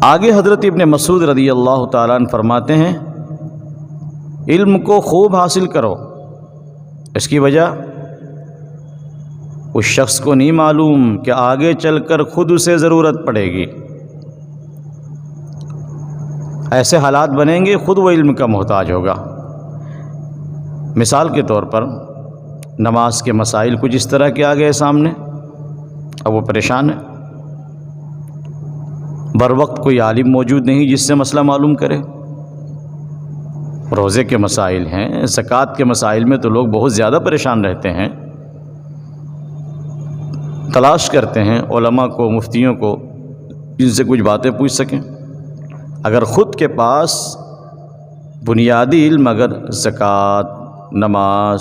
آگے حضرت ابن مسعود رضی اللہ تعالیٰ عنہ فرماتے ہیں علم کو خوب حاصل کرو، اس کی وجہ اس شخص کو نہیں معلوم کہ آگے چل کر خود اسے ضرورت پڑے گی، ایسے حالات بنیں گے خود وہ علم کا محتاج ہوگا۔ مثال کے طور پر نماز کے مسائل کچھ اس طرح کے آ گئے سامنے، اب وہ پریشان ہے، بر وقت کوئی عالم موجود نہیں جس سے مسئلہ معلوم کرے۔ روزے کے مسائل ہیں، زکوٰۃ کے مسائل میں تو لوگ بہت زیادہ پریشان رہتے ہیں، تلاش کرتے ہیں علماء کو، مفتیوں کو، جن سے کچھ باتیں پوچھ سکیں۔ اگر خود کے پاس بنیادی علم، اگر زکوٰۃ، نماز،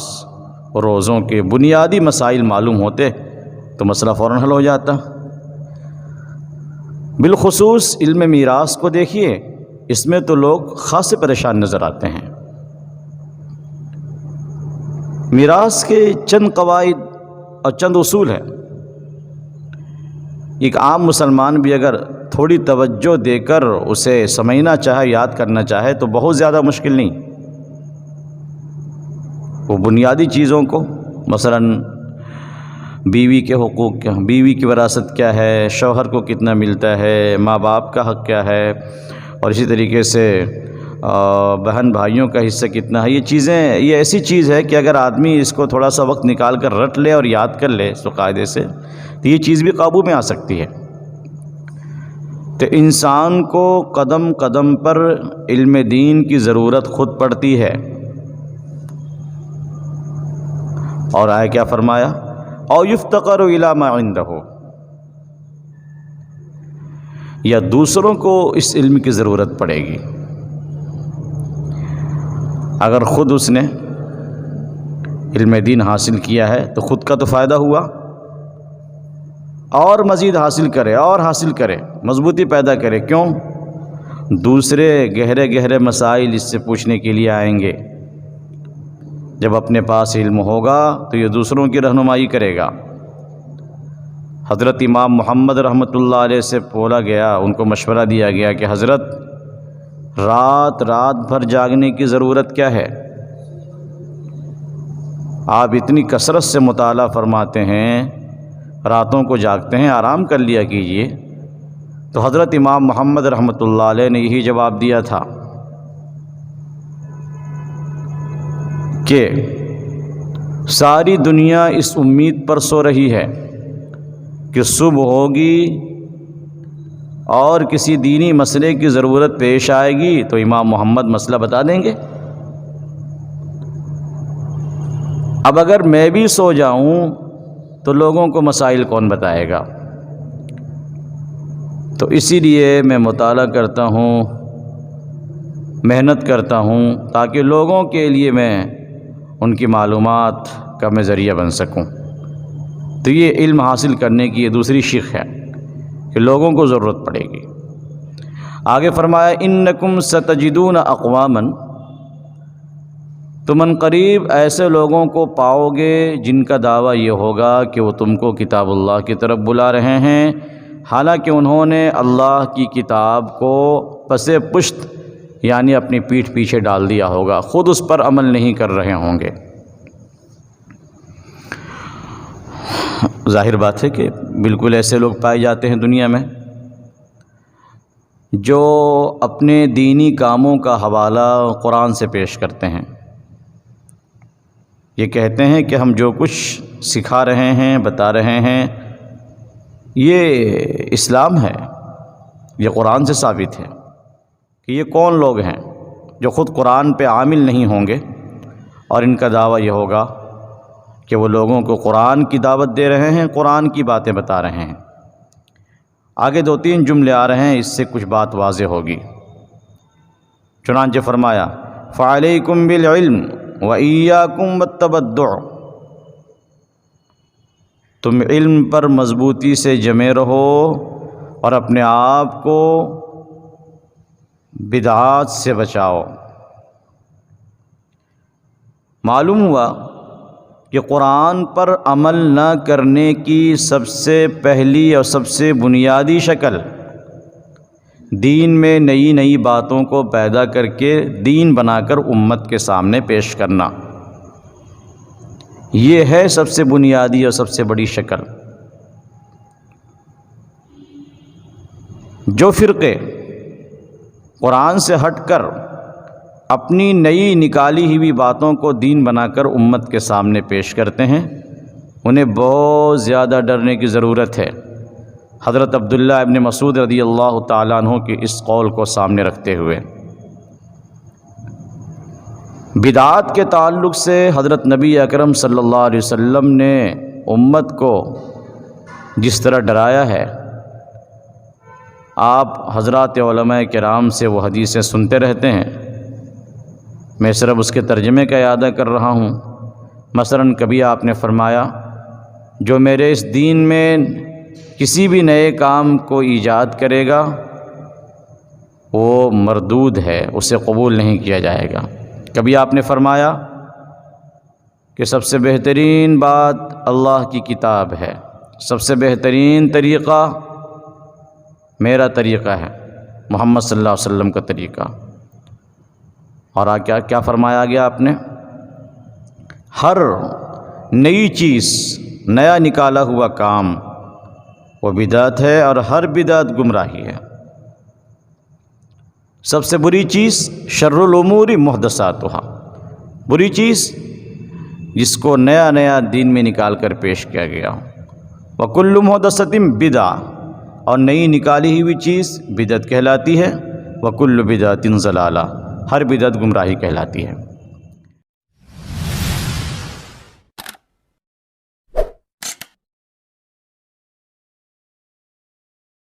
روزوں کے بنیادی مسائل معلوم ہوتے تو مسئلہ فوراً حل ہو جاتا۔ بالخصوص علم میراث کو دیکھیے، اس میں تو لوگ خاصے پریشان نظر آتے ہیں۔ میراث کے چند قواعد اور چند اصول ہیں، ایک عام مسلمان بھی اگر تھوڑی توجہ دے کر اسے سمجھنا چاہے، یاد کرنا چاہے تو بہت زیادہ مشکل نہیں۔ وہ بنیادی چیزوں کو، مثلاً بیوی کے حقوق کیا، بیوی کی وراثت کیا ہے، شوہر کو کتنا ملتا ہے، ماں باپ کا حق کیا ہے، اور اسی طریقے سے بہن بھائیوں کا حصہ کتنا ہے، یہ چیزیں، یہ ایسی چیز ہے کہ اگر آدمی اس کو تھوڑا سا وقت نکال کر رٹ لے اور یاد کر لے اس کو قاعدے سے، تو یہ چیز بھی قابو میں آ سکتی ہے۔ تو انسان کو قدم قدم پر علم دین کی ضرورت خود پڑتی ہے۔ اور آئے کیا فرمایا، او یفتقر الی ما عندہ، یا دوسروں کو اس علم کی ضرورت پڑے گی۔ اگر خود اس نے علم دین حاصل کیا ہے تو خود کا تو فائدہ ہوا، اور مزید حاصل کرے اور حاصل کرے، مضبوطی پیدا کرے۔ کیوں؟ دوسرے گہرے گہرے مسائل اس سے پوچھنے کے لیے آئیں گے۔ جب اپنے پاس علم ہوگا تو یہ دوسروں کی رہنمائی کرے گا۔ حضرت امام محمد رحمۃ اللہ علیہ سے بولا گیا، ان کو مشورہ دیا گیا کہ حضرت رات بھر جاگنے کی ضرورت کیا ہے؟ آپ اتنی کثرت سے مطالعہ فرماتے ہیں، راتوں کو جاگتے ہیں، آرام کر لیا کیجئے۔ تو حضرت امام محمد رحمۃ اللہ علیہ نے یہی جواب دیا تھا کہ ساری دنیا اس امید پر سو رہی ہے کہ صبح ہوگی اور کسی دینی مسئلے کی ضرورت پیش آئے گی تو امام محمد مسئلہ بتا دیں گے۔ اب اگر میں بھی سو جاؤں تو لوگوں کو مسائل کون بتائے گا؟ تو اسی لیے میں مطالعہ کرتا ہوں، محنت کرتا ہوں، تاکہ لوگوں کے لیے میں ان کی معلومات کا میں ذریعہ بن سکوں۔ تو یہ علم حاصل کرنے کی یہ دوسری شق ہے کہ لوگوں کو ضرورت پڑے گی۔ آگے فرمایا انکم ستجدون اقواما، تم ان قریب ایسے لوگوں کو پاؤ گے جن کا دعویٰ یہ ہوگا کہ وہ تم کو کتاب اللہ کی طرف بلا رہے ہیں، حالانکہ انہوں نے اللہ کی کتاب کو پس پشت یعنی اپنی پیٹھ پیچھے ڈال دیا ہوگا، خود اس پر عمل نہیں کر رہے ہوں گے۔ ظاہر بات ہے کہ بالکل ایسے لوگ پائے جاتے ہیں دنیا میں جو اپنے دینی کاموں کا حوالہ قرآن سے پیش کرتے ہیں۔ یہ کہتے ہیں کہ ہم جو کچھ سکھا رہے ہیں، بتا رہے ہیں، یہ اسلام ہے، یہ قرآن سے ثابت ہے۔ کہ یہ کون لوگ ہیں جو خود قرآن پہ عامل نہیں ہوں گے اور ان کا دعویٰ یہ ہوگا کہ وہ لوگوں کو قرآن کی دعوت دے رہے ہیں، قرآن کی باتیں بتا رہے ہیں۔ آگے 2-3 جملے آ رہے ہیں، اس سے کچھ بات واضح ہوگی۔ چنانچہ فرمایا فَعَلَيْكُمْ بِالْعِلْمِ وَإِيَّاكُمْ وَالتَّبَدُّعَ، تم علم پر مضبوطی سے جمے رہو اور اپنے آپ کو بدعات سے بچاؤ۔ معلوم ہوا کہ قرآن پر عمل نہ کرنے کی سب سے پہلی اور سب سے بنیادی شکل دین میں نئی نئی باتوں کو پیدا کر کے دین بنا کر امت کے سامنے پیش کرنا، یہ ہے سب سے بنیادی اور سب سے بڑی شکل۔ جو فرقے قرآن سے ہٹ کر اپنی نئی نکالی ہوئی باتوں کو دین بنا کر امت کے سامنے پیش کرتے ہیں، انہیں بہت زیادہ ڈرنے کی ضرورت ہے۔ حضرت عبداللہ ابن مسعود رضی اللہ تعالیٰ عنہ کی اس قول کو سامنے رکھتے ہوئے بدعات کے تعلق سے حضرت نبی اکرم صلی اللہ علیہ وسلم نے امت کو جس طرح ڈرایا ہے، آپ حضرات علماء کرام سے وہ حدیثیں سنتے رہتے ہیں، میں صرف اس کے ترجمے کا اعادہ کر رہا ہوں۔ مثلاً کبھی آپ نے فرمایا، جو میرے اس دین میں کسی بھی نئے کام کو ایجاد کرے گا وہ مردود ہے، اسے قبول نہیں کیا جائے گا۔ کبھی آپ نے فرمایا کہ سب سے بہترین بات اللہ کی کتاب ہے، سب سے بہترین طریقہ میرا طریقہ ہے، محمد صلی اللہ علیہ وسلم کا طریقہ۔ اور کیا فرمایا گیا آپ نے؟ ہر نئی چیز، نیا نکالا ہوا کام وہ بدعت ہے، اور ہر بدعت گمراہی ہے۔ سب سے بری چیز شر الامور محدثاتھا، بری چیز جس کو نیا نیا دین میں نکال کر پیش کیا گیا۔ وکل محدثۃ بدعہ، اور نئی نکالی ہوئی چیز بدعت کہلاتی ہے۔ وکل بدعۃ ضلالہ، ہر بدعت گمراہی کہلاتی ہے۔